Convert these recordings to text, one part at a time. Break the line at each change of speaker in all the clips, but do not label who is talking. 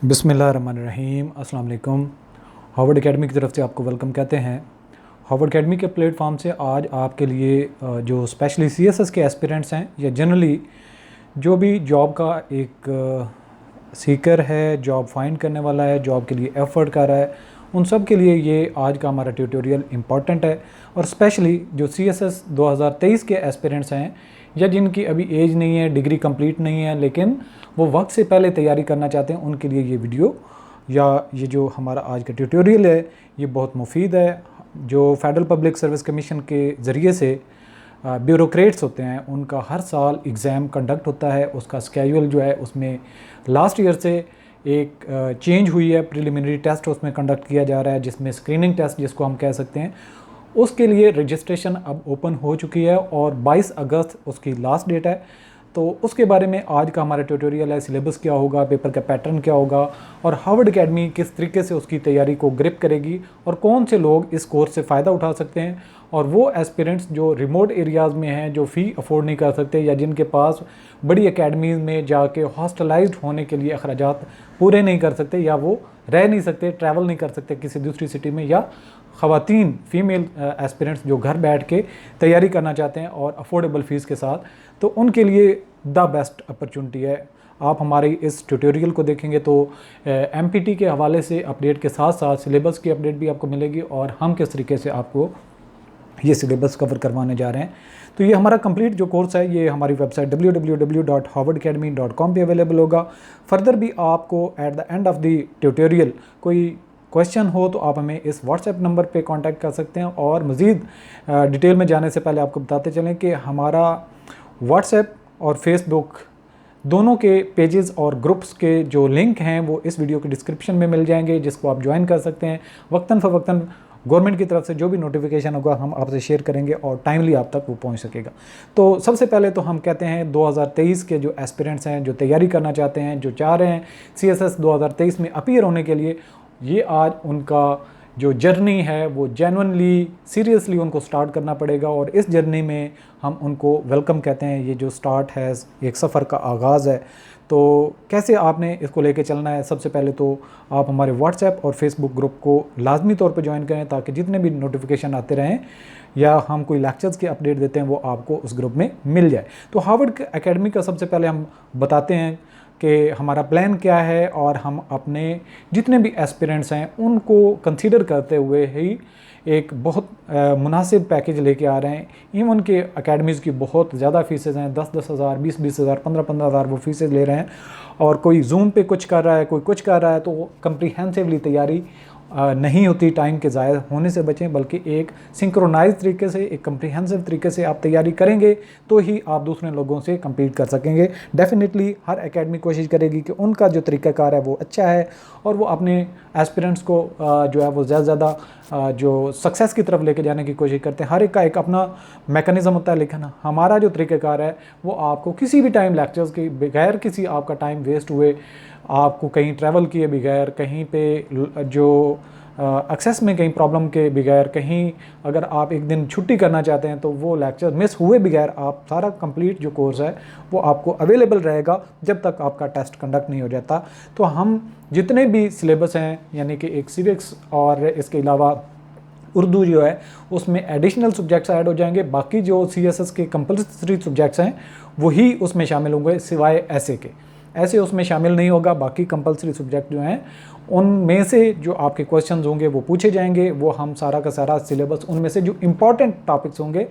बिस्मिल्लाहिर्रहमानिर्रहीम अस्सलाम वालेकुम। हार्वर्ड एकेडमी की तरफ से आपको वेलकम कहते हैं। हार्वर्ड एकेडमी के प्लेटफॉर्म से आज आपके लिए जो स्पेशली सीएसएस के एस्पिरेंट्स हैं या जनरली जो भी जॉब का एक सीकर है, जॉब फाइंड करने वाला है, जॉब के लिए एफर्ट कर रहा है, उन सब के लिए ये आज का हमारा ट्यूटोरियल इम्पॉर्टेंट है। और स्पेशली जो सीएसएस 2023 के एस्पिरेंट्स हैं या जिनकी अभी एज नहीं है, डिग्री कंप्लीट नहीं है, लेकिन वो वक्त से पहले तैयारी करना चाहते हैं, उनके लिए ये वीडियो या ये जो हमारा आज का ट्यूटोरियल है ये बहुत मुफीद है। जो फेडरल पब्लिक सर्विस कमीशन के ज़रिए से ब्यूरोक्रेट्स होते हैं उनका हर साल एग्ज़ाम कंडक्ट होता है, उसका स्केड्यूल जो है उसमें लास्ट ईयर से एक चेंज हुई है। प्रिलिमिनरी टेस्ट उसमें कंडक्ट किया जा रहा है जिसमें स्क्रीनिंग टेस्ट जिसको हम कह सकते हैं, उसके लिए रजिस्ट्रेशन अब ओपन हो चुकी है और 22 अगस्त उसकी लास्ट डेट है। तो उसके बारे में आज का हमारा ट्यूटोरियल है। सिलेबस क्या होगा, पेपर का पैटर्न क्या होगा और हार्वर्ड एकेडमी किस तरीके से उसकी तैयारी को ग्रिप करेगी और कौन से लोग इस कोर्स से फ़ायदा उठा सकते हैं और वो एस्पिरेंट्स जो रिमोट एरियाज़ में हैं, जो फ़ी अफोर्ड नहीं कर सकते या जिनके पास बड़ी एकेडमीज़ में जाके हॉस्टलाइज्ड होने के लिए अखराजात पूरे नहीं कर सकते या वो रह नहीं सकते, ट्रैवल नहीं कर सकते किसी दूसरी सिटी में, या ख़वातीन फीमेल एस्पिरेंट्स जो घर बैठ के तैयारी करना चाहते हैं और अफोर्डेबल फ़ीस के साथ, तो उनके लिए द बेस्ट अपॉर्चुनिटी है। आप हमारे इस ट्यूटोरियल को देखेंगे तो एमपीटी के हवाले से अपडेट के साथ साथ सिलेबस की अपडेट भी आपको मिलेगी और हम किस तरीके से आपको ये सिलेबस कवर करवाने जा रहे हैं। तो ये हमारा कंप्लीट जो कोर्स है ये हमारी वेबसाइट www.harvardacademy.com पे अवेलेबल होगा। फर्दर भी आपको at the end of the tutorial कोई क्वेश्चन हो तो आप हमें इस व्हाट्सएप नंबर पे कांटेक्ट कर सकते हैं। और मज़ीद डिटेल में जाने से पहले आपको बताते चलें कि हमारा व्हाट्सएप और फेसबुक दोनों के पेजेस और ग्रुप्स के जो लिंक हैं वो इस वीडियो के डिस्क्रिप्शन में मिल जाएंगे, जिसको आप ज्वाइन कर सकते हैं। वक्तन फ़वक्तन गवर्नमेंट की तरफ से जो भी नोटिफिकेशन होगा हम आपसे शेयर करेंगे और टाइमली आप तक वो पहुंच सकेगा। तो सबसे पहले तो हम कहते हैं 2023 के जो एस्पिरेंट्स हैं, जो तैयारी करना चाहते हैं, जो चाह रहे हैं सीएसएस 2023 में अपीयर होने के लिए, ये आज उनका जो जर्नी है वो जेन्युइनली सीरियसली उनको स्टार्ट करना पड़ेगा। और इस जर्नी में हम उनको वेलकम कहते हैं। ये जो स्टार्ट है एक सफ़र का आगाज़ है। तो कैसे आपने इसको लेके चलना है, सबसे पहले तो आप हमारे व्हाट्सएप और फेसबुक ग्रुप को लाजमी तौर पे ज्वाइन करें ताकि जितने भी नोटिफिकेशन आते रहें या हम कोई लेक्चर्स की अपडेट देते हैं वो आपको उस ग्रुप में मिल जाए। तो हार्वर्ड एकेडमी का सबसे पहले हम बताते हैं कि हमारा प्लान क्या है और हम अपने जितने भी एस्पिरेंट्स हैं उनको कंसीडर करते हुए ही एक बहुत मुनासिब पैकेज लेके आ रहे हैं। इवन के एकेडमीज़ की बहुत ज़्यादा फ़ीसेज़ हैं, 10-10 हज़ार, 20-20 हज़ार, 15-15 हज़ार वो फ़ीसेज़ ले रहे हैं। और कोई जूम पे कुछ कर रहा है, कोई कुछ कर रहा है, तो कंप्रीहेंसिवली तैयारी नहीं होती। टाइम के ज़ाया होने से बचें, बल्कि एक सिंक्रोनाइज तरीके से, एक कम्प्रीहेंसिव तरीके से आप तैयारी करेंगे तो ही आप दूसरे लोगों से कम्पीट कर सकेंगे। डेफिनेटली हर एकेडमी कोशिश करेगी कि उनका जो तरीक़ाकार है वो अच्छा है और वो अपने एस्पिरेंट्स को जो है वो ज़्यादा से ज़्यादा जो सक्सेस की तरफ लेके जाने की कोशिश करते हैं। हर एक का एक अपना मैकेनिज़्म होता है, लेकिन हमारा जो तरीक़ाकार है वो आपको किसी भी टाइम लेक्चर्स के बगैर, किसी आपका टाइम वेस्ट हुए, आपको कहीं ट्रैवल किए बगैर, कहीं पे जो एक्सेस में कहीं प्रॉब्लम के बगैर, कहीं अगर आप एक दिन छुट्टी करना चाहते हैं तो वो लेक्चर मिस हुए बगैर आप सारा कंप्लीट जो कोर्स है वो आपको अवेलेबल रहेगा जब तक आपका टेस्ट कंडक्ट नहीं हो जाता। तो हम जितने भी सिलेबस हैं, यानी कि एक सिविक्स और इसके अलावा उर्दू जो है उसमें एडिशनल सब्जेक्ट्स ऐड हो जाएंगे। बाकी जो सीएसएस के कंपल्सरी सब्जेक्ट्स हैं वही उसमें शामिल होंगे, सिवाय ऐसे के। ऐसे उसमें शामिल नहीं होगा। बाकी कंपल्सरी सब्जेक्ट जो हैं उनमें से जो आपके क्वेश्चंस होंगे वो पूछे जाएंगे। वो हम सारा का सारा सिलेबस, उनमें से जो इम्पॉर्टेंट टॉपिक्स होंगे,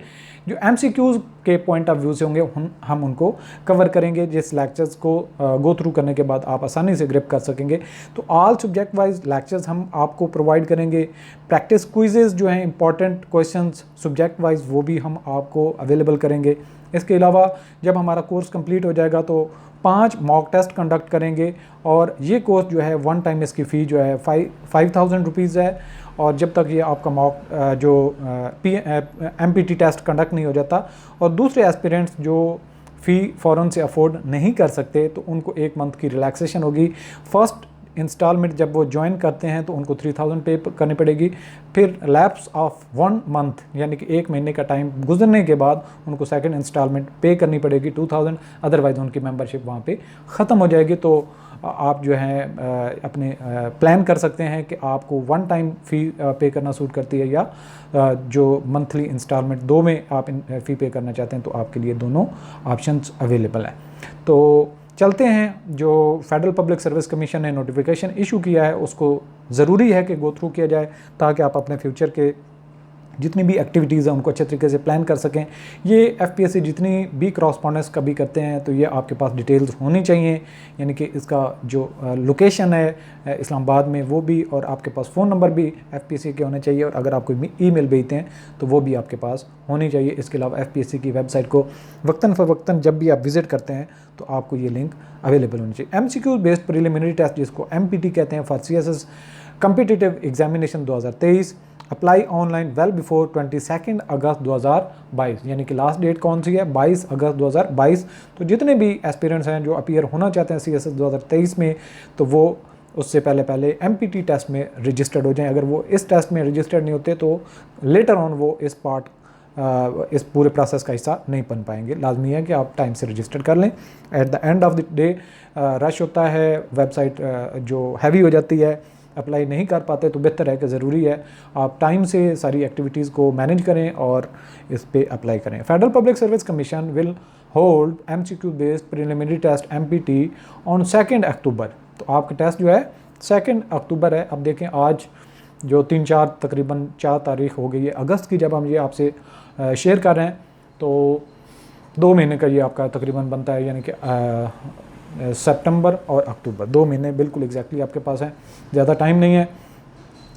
जो एमसीक्यूज़ के पॉइंट ऑफ व्यू से होंगे, हम उनको कवर करेंगे, जिस लेक्चर्स को गो थ्रू करने के बाद आप आसानी से ग्रिप कर सकेंगे। तो ऑल सब्जेक्ट वाइज लेक्चर्स हम आपको प्रोवाइड करेंगे। प्रैक्टिस क्विजेज़ जो हैं, इंपॉर्टेंट क्वेश्चंस सब्जेक्ट वाइज, वो भी हम आपको अवेलेबल करेंगे। इसके अलावा जब हमारा कोर्स कंप्लीट हो जाएगा तो 5 मॉक टेस्ट कंडक्ट करेंगे और ये कोर्स जो है वन टाइम इसकी फ़ी जो है 5000 रुपीज़ है। और जब तक ये आपका मॉक जो एमपीटी टेस्ट कंडक्ट नहीं हो जाता, और दूसरे एस्पिरेंट्स जो फ़ी फ़ौरन से अफोर्ड नहीं कर सकते तो उनको 1 मंथ की रिलैक्सेशन होगी। फर्स्ट इंस्टॉलमेंट जब वो ज्वाइन करते हैं तो उनको 3000 पे करनी पड़ेगी। फिर लैप्स ऑफ 1 मंथ यानी कि 1 महीने का टाइम गुजरने के बाद उनको सेकंड इंस्टॉलमेंट पे करनी पड़ेगी 2000, अदरवाइज़ उनकी मेंबरशिप वहाँ पे ख़त्म हो जाएगी। तो आप जो है अपने प्लान कर सकते हैं कि आपको वन टाइम फ़ी पे करना सूट करती है या जो मंथली इंस्टॉलमेंट 2 में आप फ़ी पे करना चाहते हैं, तो आपके लिए दोनों ऑप्शंस अवेलेबल हैं। तो चलते हैं, जो फेडरल पब्लिक सर्विस कमीशन ने नोटिफिकेशन इशू किया है उसको ज़रूरी है कि गो थ्रू किया जाए, ताकि आप अपने फ्यूचर के जितनी भी एक्टिविटीज़ हैं उनको अच्छे तरीके से प्लान कर सकें। ये एफपीएससी जितनी भी करस्पॉन्डेंस कभी करते हैं तो ये आपके पास डिटेल्स होनी चाहिए, यानी कि इसका जो लोकेशन है इस्लामाबाद में वो भी, और आपके पास फ़ोन नंबर भी एफपीएससी के होने चाहिए, और अगर आप कोई ईमेल भेजते हैं तो वो भी आपके पास होनी चाहिए। इसके अलावा एफपीएससी की वेबसाइट को वक्तन फ़वक्तन जब भी आप विज़िट करते हैं तो आपको ये लिंक अवेलेबल होनी चाहिए। एमसीक्यू बेस्ड प्रिलिमिनरी टेस्ट, जिसको एमपीटी कहते हैं, for CSS competitive examination 2023, apply online well before 22 अगस्त 2022, यानी कि लास्ट डेट कौन सी है, 22 अगस्त 2022। तो जितने भी एस्पिरेंट्स हैं जो अपीयर होना चाहते हैं सीएसएस 2023 में, तो वो उससे पहले एमपीटी टेस्ट में रजिस्टर्ड हो जाएं। अगर वो इस टेस्ट में रजिस्टर्ड नहीं होते तो लेटर ऑन वो इस पूरे प्रोसेस का हिस्सा नहीं बन पाएंगे। लाजमी है कि आप टाइम से रजिस्टर कर लें। At the end of the day rush होता है, वेबसाइट जो हैवी हो जाती है, अप्लाई नहीं कर पाते, तो बेहतर है कि ज़रूरी है आप टाइम से सारी एक्टिविटीज़ को मैनेज करें और इस पे अप्लाई करें। Federal public service commission will hold MCQ based preliminary test MPT on 2 October. तो आपका टेस्ट जो है 2 अक्टूबर है। अब देखें, आज जो 3-4 तकरीबन 4 तारीख हो गई है अगस्त की, जब हम ये आपसे शेयर कर रहे हैं, तो 2 महीने का ये आपका तकरीबन बनता है, यानी कि सितंबर और अक्टूबर, 2 महीने बिल्कुल एग्जैक्टली आपके पास हैं, ज़्यादा टाइम नहीं है।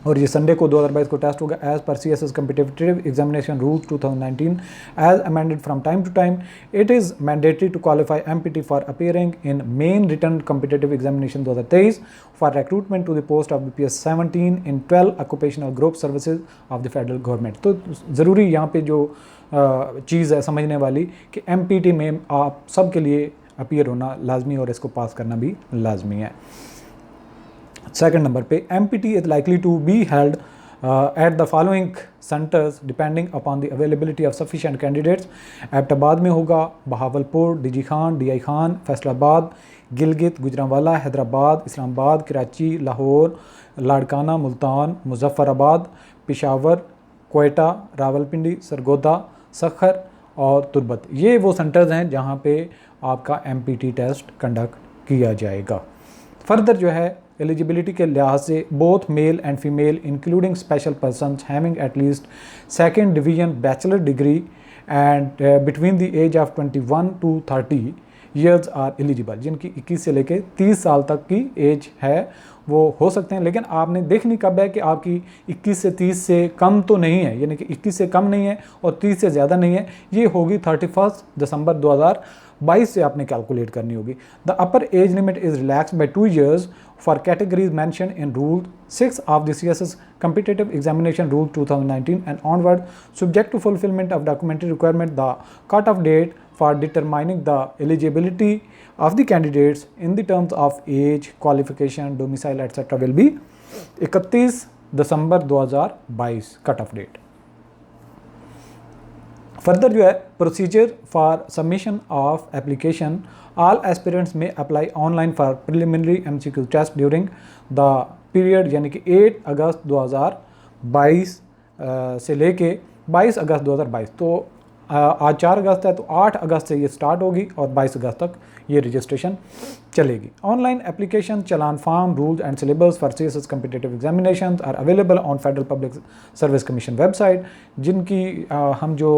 और ये संडे को 2022 को टेस्ट होगा। एज पर CSS competitive examination rules 2019 as amended from time to time, it is mandatory to qualify MPT for appearing in main written competitive examination 2023 for recruitment to the post of BPS 17 in 12 occupational group services of the federal government. तो ज़रूरी यहाँ पे जो चीज़ है समझने वाली कि empty में आप सब के लिए अपीयर होना लाजमी और इसको पास करना भी लाजमी है। सेकंड नंबर पे, MPT is likely to be held at the following centres depending upon the availability of sufficient candidates. Abbottabad में होगा, बहावलपुर, डीजी खान, डीआई खान, फैसलाबाद, गिलगित, गुजरांवाला, हैदराबाद, इस्लामाबाद, कराची, लाहौर, लाड़काना, मुल्तान, मुजफ्फराबाद, पेशावर, कोयटा, रावलपिंडी, सरगोदा, सखर और तुर्बत। ये वो सेंटर्स हैं जहाँ पे आपका एमपीटी टेस्ट कंडक्ट किया जाएगा। फर्दर जो है एलिजिबिलिटी के लिहाज से both male and female including special persons having at least 2nd division bachelor degree and between the age of 21 to 30 years are eligible. जिनकी 21 से लेके 30 साल तक की एज है वो हो सकते हैं, लेकिन आपने देखनी कब है कि आपकी 21 से 30 से कम तो नहीं है, यानी कि 21 से कम नहीं है और 30 से ज़्यादा नहीं है। ये होगी 31 दिसंबर 2022 से आपने कैलकुलेट करनी होगी। The upper age limit is relax by 2 years for categories mentioned in Rule 6 of the CSS Competitive Examination Rule 2019 and onward, subject to fulfillment of documentary requirement. The cut-off date for determining the eligibility of the candidates in the terms of age, qualification, domicile, etc. will be 31 December 2022 cutoff date. Further जो है procedure for submission of application, all aspirants may apply online for preliminary MCQ test during the period, यानी कि 8 अगस्त 2022 से लेके 22 अगस्त 2022। तो आज 4 अगस्त है, तो 8 अगस्त से ये स्टार्ट होगी और 22 अगस्त तक ये रजिस्ट्रेशन चलेगी। Online application, challan form, rules and syllabus for CSS competitive examinations are available on federal public service commission website. जिनकी हम जो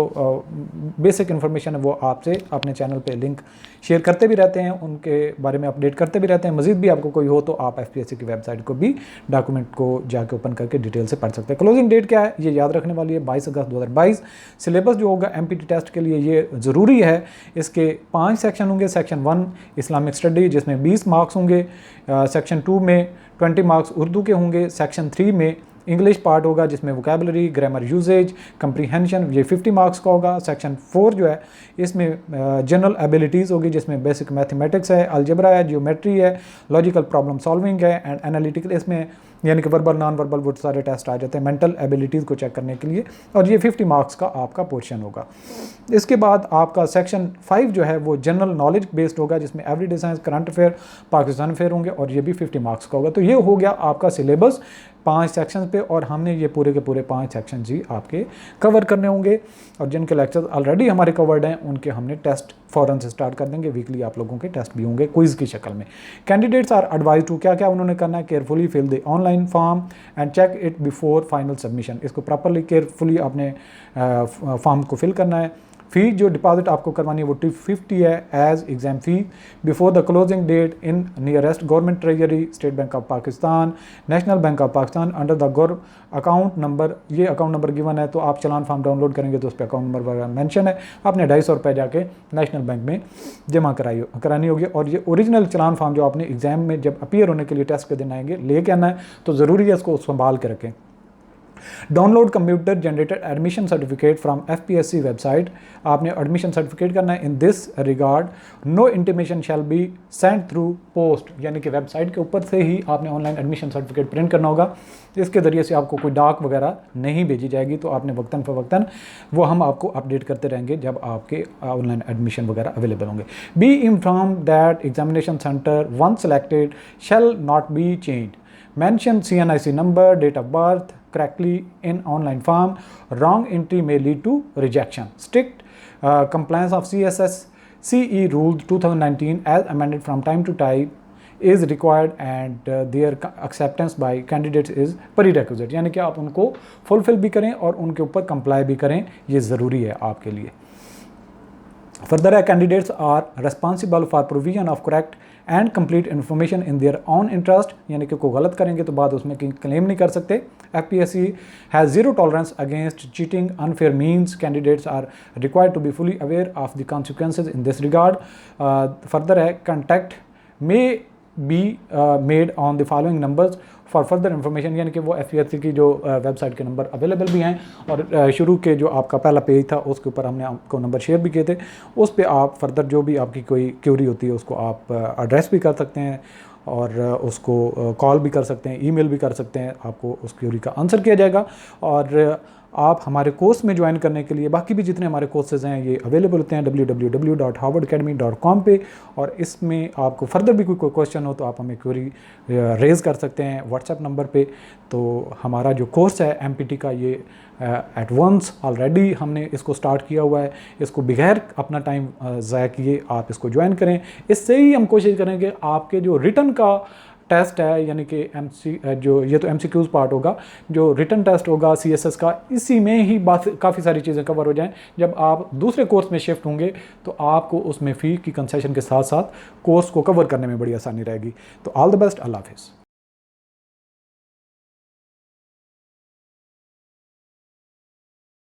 बेसिक इन्फॉर्मेशन है वो आपसे अपने चैनल पे लिंक शेयर करते भी रहते हैं, उनके बारे में अपडेट करते भी रहते हैं। मजीद भी आपको कोई हो तो आप एफपीएससी की वेबसाइट को भी डॉक्यूमेंट को जाके ओपन करके डिटेल से पढ़ सकते हैं। क्लोजिंग डेट क्या है ये याद रखने वाली है, 22 अगस्त 2022। सिलेबस जो होगा एमपीटी टेस्ट के लिए ये ज़रूरी है। इसके 5 सेक्शन होंगे। सेक्शन 1 इस्लामिक स्टडी जिसमें 20 मार्क्स होंगे। सेक्शन 2 में 20 मार्क्स उर्दू के होंगे। सेक्शन 3 में इंग्लिश पार्ट होगा जिसमें वोकैबुलरी, ग्रामर यूजेज, कंप्रीहेंशन, ये 50 मार्क्स का होगा। सेक्शन 4 जो है इसमें जनरल एबिलिटीज़ होगी जिसमें बेसिक मैथमेटिक्स है, अलजेब्रा है, जियोमेट्री है, लॉजिकल प्रॉब्लम सॉल्विंग है एंड एनालिटिकल। इसमें यानी कि वर्बल नॉन वर्बल वो सारे टेस्ट आ जाते हैं मेंटल एबिलिटीज़ को चेक करने के लिए, और ये 50 मार्क्स का आपका पोर्शन होगा। इसके बाद आपका सेक्शन 5 जो है वो जनरल नॉलेज बेस्ड होगा, जिसमें everyday science, current affair, Pakistan affair होंगे, और ये भी 50 मार्क्स का होगा। तो ये हो गया आपका सिलेबस 5 सेक्शन पे, और हमने ये पूरे के पूरे 5 सेक्शन जी आपके कवर करने होंगे, और जिनके लेक्चर्स ऑलरेडी हमारे कवर्ड हैं उनके हमने टेस्ट फ़ौरन से स्टार्ट कर देंगे। वीकली आप लोगों के टेस्ट भी होंगे क्विज़ की शक्ल में। कैंडिडेट्स आर एडवाइज टू, क्या क्या उन्होंने करना है, carefully fill the online form and check it before final submission. इसको प्रॉपरली केयरफुली आपने फॉर्म को फिल करना है। फी जो डिपॉजिट आपको करवानी है वो 250 है as exam fee before the closing date in nearest government treasury, state bank of Pakistan, national bank of Pakistan, under the account number. ये अकाउंट नंबर गिवन है, तो आप चलान फॉर्म डाउनलोड करेंगे तो उस पर अकाउंट नंबर वगैरह मेंशन है। आपने 250 रुपये जाके नेशनल बैंक में जमा करानी होगी। और ये ओरिजिनल चलान फॉर्म जो आपने एग्जाम में जब अपीयर होने के लिए टेस्ट के दिन आएंगे लेके आना है, तो ज़रूरी है इसको संभाल के रखें। Download computer generated admission certificate from FPSC website. आपने एडमिशन सर्टिफिकेट करना है। In this regard no intimation shall be send through post, यानी कि वेबसाइट के ऊपर से ही आपने ऑनलाइन एडमिशन सर्टिफिकेट प्रिंट करना होगा। इसके ज़रिए से आपको कोई डाक वगैरह नहीं भेजी जाएगी, तो आपने वक्तन फ़वक्तन वो हम आपको अपडेट करते रहेंगे जब आपके ऑनलाइन एडमिशन वगैरह अवेलेबल होंगे। Be inform that examination centre one selected shall not be change. Mention CNIC number, date of birth correctly in online form. Wrong entry may lead to rejection. Strict compliance of CE rules 2019 as amended from time to time is required, and their acceptance by candidates is prerequisite. यानी कि आप उनको fulfil भी करें और उनके ऊपर comply भी करें, ये ज़रूरी है आपके लिए। Further, candidates are responsible for provision of correct and complete information in their on interest, यानी कि कोई गलत करेंगे तो बाद उसमें क्लेम नहीं कर सकते। FPSC has zero tolerance against cheating unfair means. Candidates are required to be fully aware of the consequences in this regard. Further है contact may be made on the following numbers for further information, यानी कि वो FPSC की जो website के number available भी हैं, और शुरू के जो आपका पहला पेज था उसके ऊपर हमने आपको नंबर शेयर भी किए थे। उस पर आप फर्दर जो भी आपकी कोई क्यूरी होती है उसको आप एड्रेस भी कर सकते हैं, और उसको कॉल भी कर सकते हैं, ईमेल भी कर सकते हैं, आपको उस क्यूरी का आंसर किया जाएगा। और आप हमारे कोर्स में ज्वाइन करने के लिए बाकी भी जितने हमारे कोर्सेज़ हैं ये अवेलेबल होते हैं www.harvardacademy.com पे, और इसमें आपको फर्दर भी कोई क्वेश्चन हो तो आप हमें क्वेरी रेज़ कर सकते हैं व्हाट्सएप नंबर पे। तो हमारा जो कोर्स है MPT का ये एट वंस ऑलरेडी हमने इसको स्टार्ट किया हुआ है। इसको बगैर अपना टाइम ज़ाया किए आप इसको ज्वाइन करें। इससे ही हम कोशिश करेंगे आपके जो रिटर्न का टेस्ट है, यानी कि जो ये तो MCQs पार्ट होगा, जो रिटर्न टेस्ट होगा CSS का, इसी में ही बात काफ़ी सारी चीज़ें कवर हो जाएं। जब आप दूसरे कोर्स में शिफ्ट होंगे तो आपको उसमें फ़ी की कंसेशन के साथ साथ कोर्स को कवर करने में बड़ी आसानी रहेगी। तो ऑल द बेस्ट, अल्लाह हाफिज़।